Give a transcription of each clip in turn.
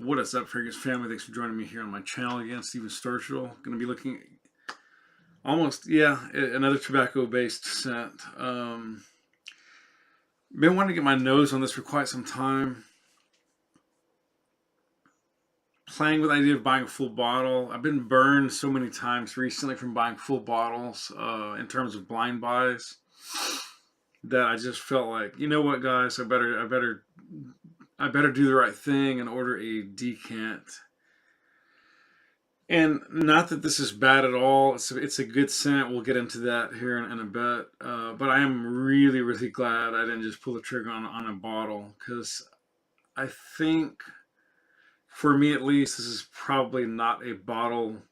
What is up, Fragrance family? Thanks for joining me here on my channel again. Steven Sturgill. Going to be looking another tobacco-based scent. Been wanting to get my nose on this for quite some time. Playing with the idea of buying a full bottle. I've been burned so many times recently from buying full bottles in terms of blind buys that I just felt like, you know what, guys, I better do the right thing and order a decant. And not that this is bad at all. It's a good scent. We'll get into that here in a bit. But I am really, really glad I didn't just pull the trigger on a bottle, because I think, for me at least, this is probably not a bottle.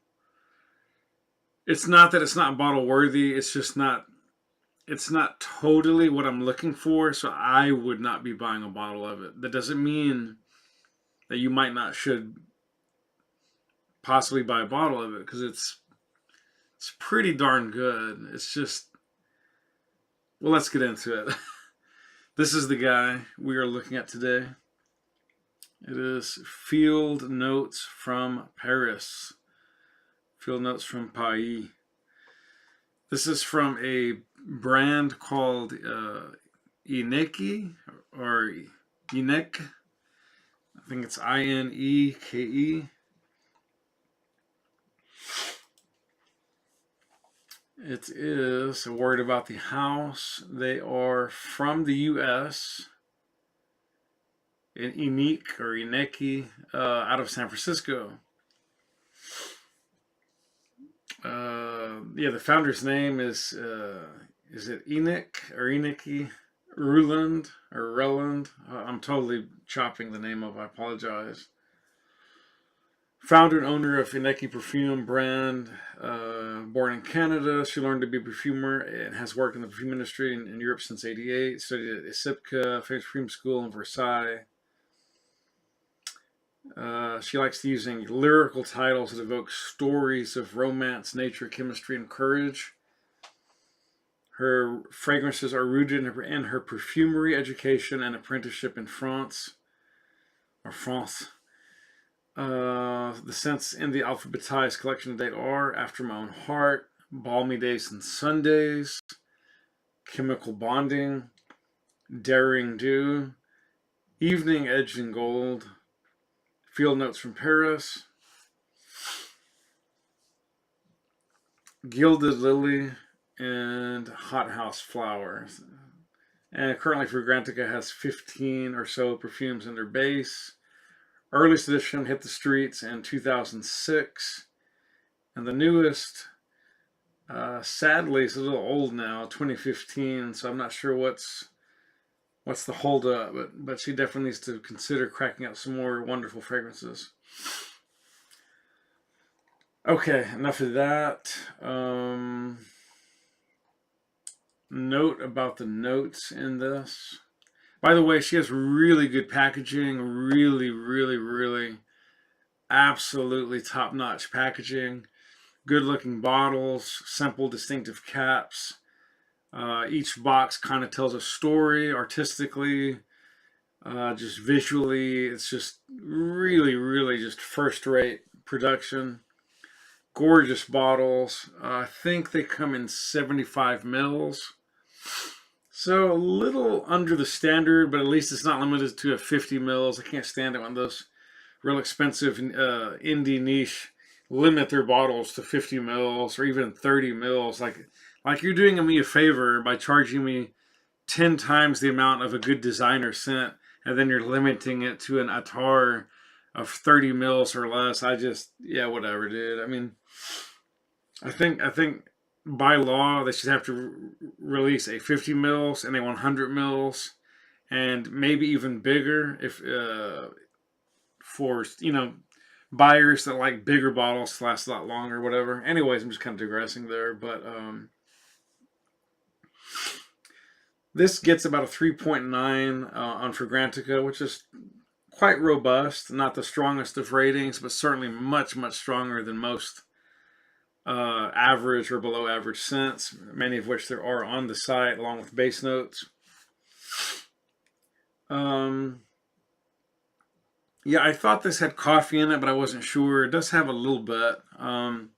It's not that it's not bottle worthy. It's just not. It's not totally what I'm looking for. So I would not be buying a bottle of it. That doesn't mean that you might not should possibly buy a bottle of it, because it's pretty darn good. It's just, well, let's get into it. This is the guy we are looking at today. It is Field Notes from Paris. Field Notes from Paris. This is from a brand called Ineke, or Ineke. I think it's Ineke. It is a word about the house. They are from the U.S. in Ineke, out of San Francisco. The founder's name is it Ineke or Ineke Ruland or Reland? I'm totally chopping the name up. I apologize. Founder and owner of Ineke perfume brand, born in Canada. She learned to be a perfumer and has worked in the perfume industry in Europe since '88. Studied at ISIPCA, famous perfume school in Versailles. She likes to using lyrical titles that evoke stories of romance, nature, chemistry, and courage. Her fragrances are rooted in her perfumery education and apprenticeship in France. The scents in the alphabetized collection to date are After My Own Heart, Balmy Days and Sundays, Chemical Bonding, Daring Do, Evening Edged in Gold, Field Notes from Paris, Gilded Lily, and Hothouse Flowers. And currently Fragrantica has 15 or so perfumes in their base. Earliest edition hit the streets in 2006, and the newest, sadly, is a little old now, 2015. So I'm not sure what's the holdup, but she definitely needs to consider cracking out some more wonderful fragrances. Okay, enough of that. Note about the notes in this. By the way, she has really good packaging, really, absolutely top-notch packaging. Good-looking bottles, simple, distinctive caps. Each box kind of tells a story artistically, just visually. It's just really just first-rate production. Gorgeous bottles. I think they come in 75 mils. So a little under the standard, but at least it's not limited to a 50 mils. I can't stand it when those real expensive indie niche limit their bottles to 50 mils or even 30 mils. Like you're doing me a favor by charging me 10 times the amount of a good designer scent, and then you're limiting it to an attar of 30 mils or less. Whatever, dude. I mean, I think by law they should have to release a 50 mils and a 100 mils, and maybe even bigger if for buyers that like bigger bottles to last a lot longer, whatever. Anyways, I'm just kind of digressing there, but this gets about a 3.9 on Fragrantica, which is quite robust. Not the strongest of ratings, but certainly much stronger than most average or below average scents, many of which there are on the site, along with base notes. Yeah, I thought this had coffee in it, but I wasn't sure. It does have a little bit. Or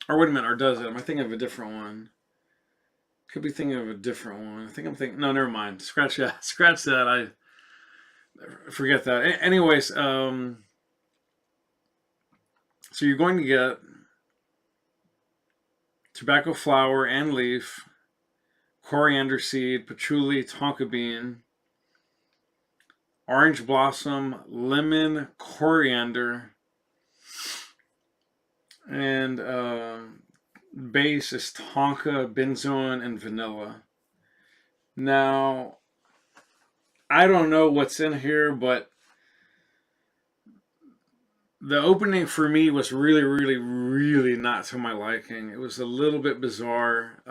wait a minute, or does it? Am I thinking of a different one? Could be thinking of a different one. I think I'm thinking. No, never mind. Scratch that. Scratch that. I forget that. Anyways, so you're going to get tobacco flower and leaf, coriander seed, patchouli, tonka bean, orange blossom, lemon, coriander, and base is tonka, benzoin, and vanilla. Now, I don't know what's in here, but the opening for me was really, really, really not to my liking. It was a little bit bizarre.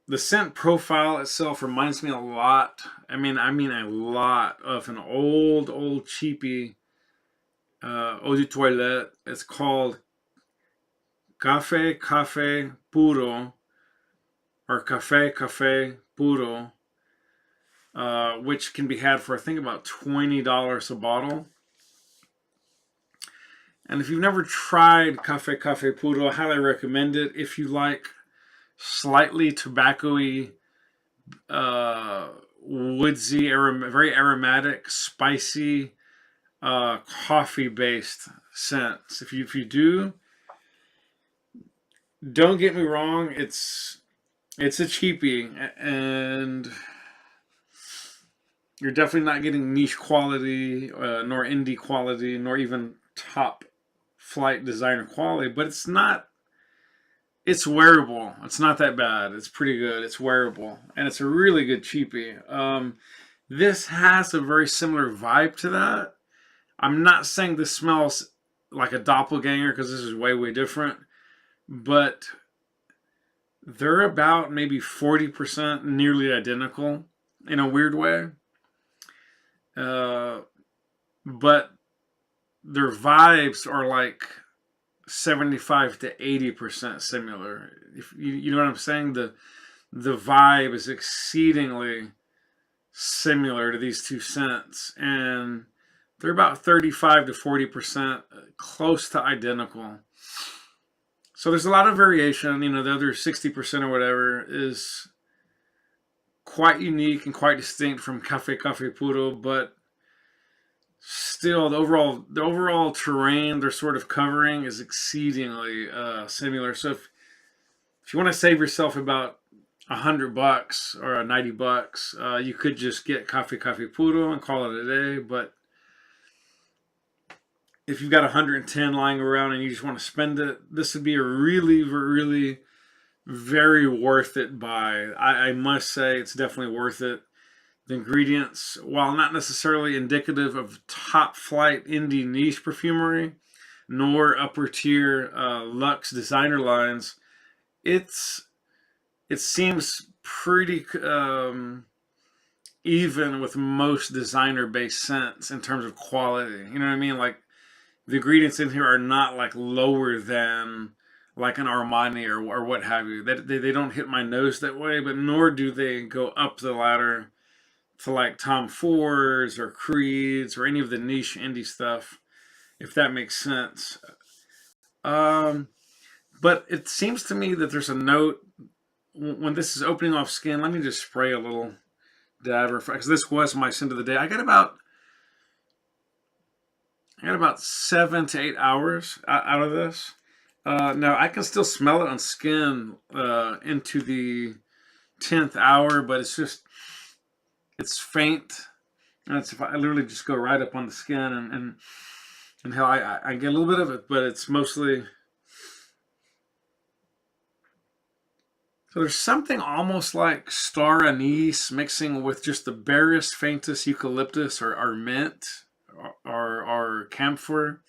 The scent profile itself reminds me a lot. I mean a lot of an old cheapy eau de toilette. It's called Cafe Puro or Cafe Puro, which can be had for I think about $20 a bottle. And if you've never tried Cafe Puro, I highly recommend it. If you like slightly tobacco-y, woodsy, very aromatic, spicy, coffee-based scents. If you do, don't get me wrong, it's a cheapie, and you're definitely not getting niche quality, nor indie quality, nor even top flight designer quality. But it's not. It's wearable. It's not that bad. It's pretty good. It's wearable, and it's a really good cheapie. This has a very similar vibe to that. I'm not saying this smells like a doppelganger because this is way different, but they're about maybe 40% nearly identical in a weird way. But their vibes are like 75 to 80% similar. If you know what I'm saying, the vibe is exceedingly similar to these two scents, and they're about 35 to 40% close to identical. So there's a lot of variation. The other 60% or whatever is quite unique and quite distinct from Cafe Puro, but still the overall terrain they're sort of covering is exceedingly similar. So if you want to save yourself about $100 or $90, you could just get Cafe Puro and call it a day. But if you've got 110 lying around and you just want to spend it, this would be a really very worth it buy. I must say it's definitely worth it. The ingredients, while not necessarily indicative of top flight indie niche perfumery, nor upper tier luxe designer lines, it seems pretty even with most designer based scents in terms of quality. You know what I mean? Like the ingredients in here are not like lower than like an Armani or what have you. They don't hit my nose that way, but nor do they go up the ladder to like Tom Fords or Creeds or any of the niche indie stuff, if that makes sense. But it seems to me that there's a note when this is opening off skin. Let me just spray a little dab, because this was my scent of the day. I got about 7 to 8 hours out of this. Now I can still smell it on skin into the 10th hour, but it's faint, and I literally just go right up on the skin, and how I get a little bit of it, but it's mostly. So there's something almost like star anise mixing with just the barest, faintest eucalyptus or mint or camphor.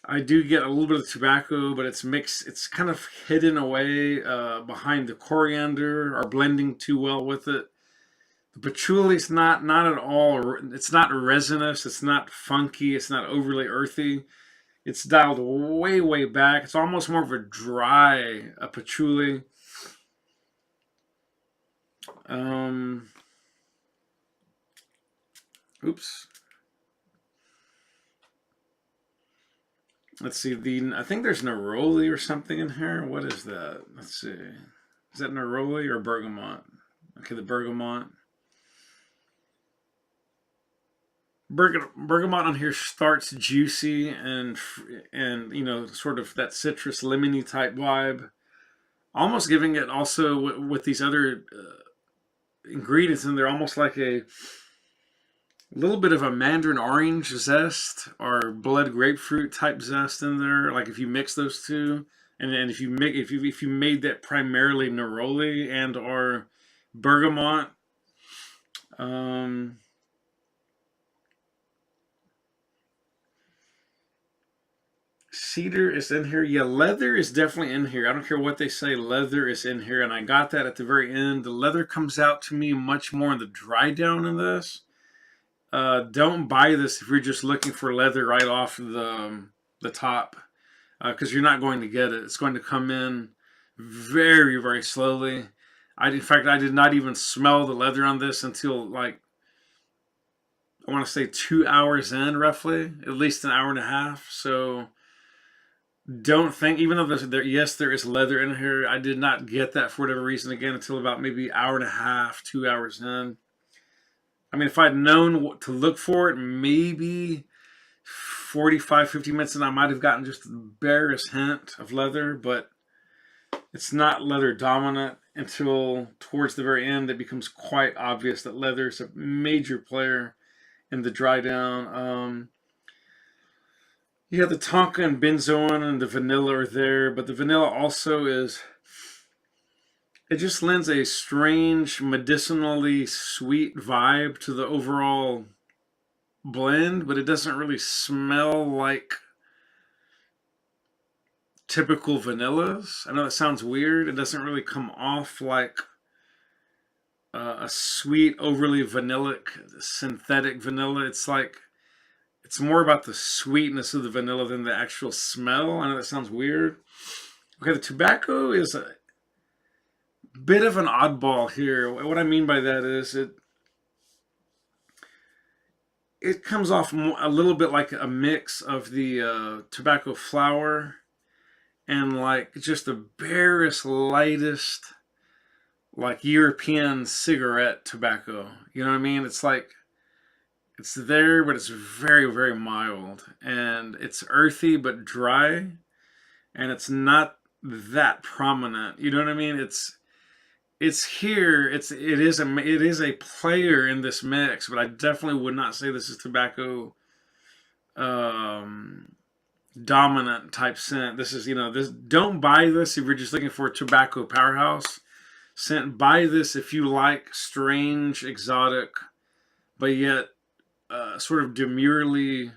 I do get a little bit of tobacco, but it's mixed. It's kind of hidden away behind the coriander or blending too well with it. The patchouli's not at all. It's not resinous. It's not funky. It's not overly earthy. It's dialed way back. It's almost more of a patchouli. Oops. Let's see. I think there's neroli or something in here. What is that? Let's see. Is that neroli or bergamot? Okay, the bergamot. Bergamot on here starts juicy and you know, sort of that citrus lemony type vibe. Almost giving it also with these other ingredients in there, almost like a little bit of a mandarin orange zest or blood grapefruit type zest in there. Like if you mix those two, and if you made that primarily neroli and or bergamot. Um, Cedar is in here. Yeah, leather is definitely in here. I don't care what they say, leather is in here. And I got that at the very end. The leather comes out to me much more in the dry down in this. Don't buy this if you're just looking for leather right off the top, because you're not going to get it. It's going to come in very, very slowly. In fact, I did not even smell the leather on this until like, I want to say 2 hours in, roughly, at least an hour and a half. So don't think, even though yes, there is leather in here, I did not get that for whatever reason again until about maybe hour and a half, 2 hours in. I mean, if I'd known what to look for it, maybe 45, 50 minutes, and I might have gotten just the barest hint of leather, but it's not leather dominant until towards the very end. It becomes quite obvious that leather is a major player in the dry down. Yeah, the tonka and benzoin and the vanilla are there, but the vanilla also is, it just lends a strange medicinally sweet vibe to the overall blend, but it doesn't really smell like typical vanillas. I know that sounds weird. It doesn't really come off like a sweet, overly vanillic, synthetic vanilla. It's like, it's more about the sweetness of the vanilla than the actual smell. I know that sounds weird. Okay, the tobacco is a bit of an oddball here. What I mean by that is it comes off a little bit like a mix of the tobacco flower and like just the barest, lightest, like European cigarette tobacco. You know what I mean? It's like, it's there, but it's very, very mild. And it's earthy, but dry. And it's not that prominent. You know what I mean? It's here. It is a player in this mix, but I definitely would not say this is tobacco dominant type scent. This is, you know, this, don't buy this if you're just looking for a tobacco powerhouse scent. Buy this if you like strange, exotic, but yet sort of demurely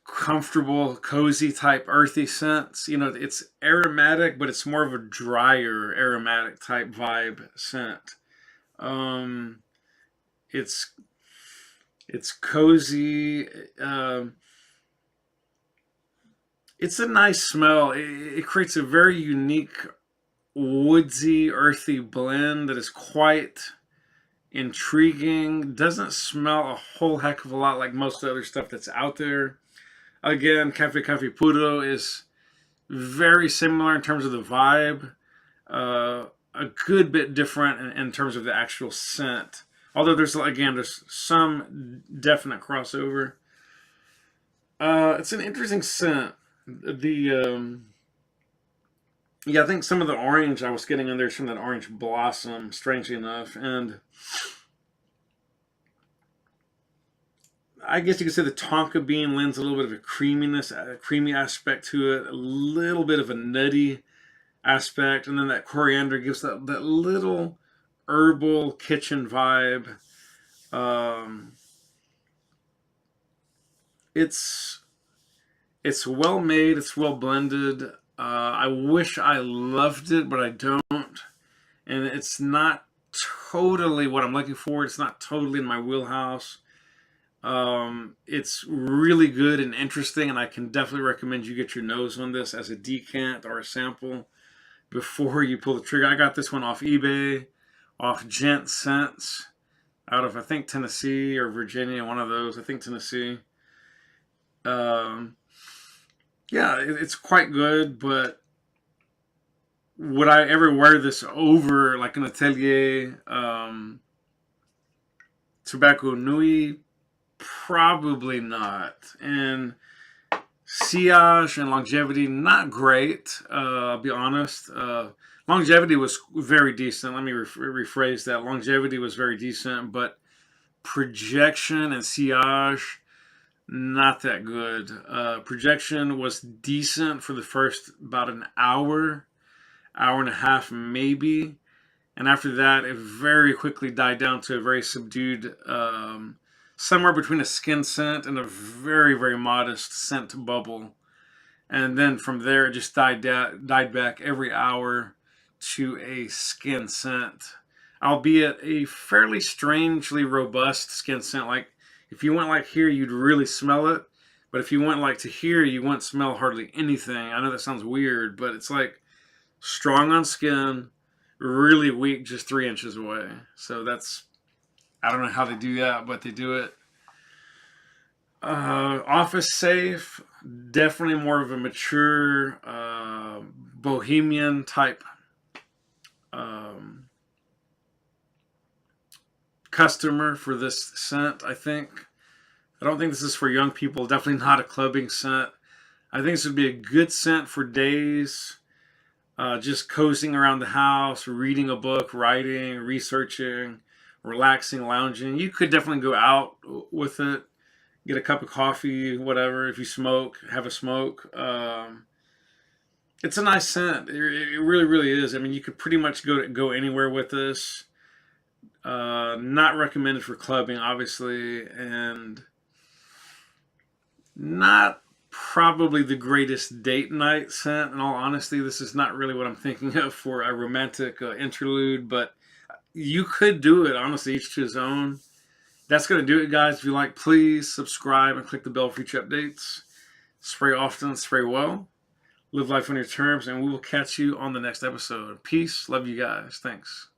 comfortable, cozy type earthy scents. You know, it's aromatic, but it's more of a drier aromatic type vibe scent. Um, it's cozy. It's a nice smell. It creates a very unique woodsy, earthy blend that is quite intriguing. Doesn't smell a whole heck of a lot like most of the other stuff that's out there. Again, Cafe Cafe Puro is very similar in terms of the vibe. A good bit different in terms of the actual scent. Although there's some definite crossover. It's an interesting scent. Yeah, I think some of the orange I was getting in there, some of that orange blossom, strangely enough, and I guess you could say the tonka bean lends a little bit of a creaminess, a creamy aspect to it, a little bit of a nutty aspect, and then that coriander gives that little herbal kitchen vibe. It's well made, it's well blended. I wish I loved it, but I don't. And it's not totally what I'm looking for. It's not totally in my wheelhouse. It's really good and interesting, and I can definitely recommend you get your nose on this as a decant or a sample before you pull the trigger. I got this one off eBay, off Gent Sense. out of, I think, Tennessee or Virginia, one of those. I think Tennessee. Um, yeah, it's quite good, but would I ever wear this over like an Atelier Tobacco Nui? Probably not. And sillage and longevity, not great. I'll be honest. Longevity was very decent. Let me rephrase that. Longevity was very decent, but projection and sillage, not that good. Projection was decent for the first about an hour, hour and a half maybe. And after that, it very quickly died down to a very subdued, somewhere between a skin scent and a very, very modest scent bubble. And then from there, it just died back every hour to a skin scent, albeit a fairly strangely robust skin scent. Like if you went like here, you'd really smell it. But if you went like to here, you wouldn't smell hardly anything. I know that sounds weird, but it's like strong on skin, really weak just 3 inches away. So that's, I don't know how they do that, but they do it. Office safe, definitely more of a mature bohemian type customer for this scent, I think. I don't think this is for young people. Definitely not a clubbing scent. I think this would be a good scent for days, just cozying around the house, reading a book, writing, researching, relaxing, lounging. You could definitely go out with it, get a cup of coffee, whatever. If you smoke, have a smoke. It's a nice scent. It really, really is. I mean, you could pretty much go anywhere with this. Not recommended for clubbing, obviously, and not probably the greatest date night scent. In all honesty, this is not really what I'm thinking of for a romantic interlude, but you could do it, honestly, each to his own. That's going to do it, guys. If you like, please subscribe and click the bell for future updates. Spray often, spray well. Live life on your terms, and we will catch you on the next episode. Peace. Love you guys. Thanks.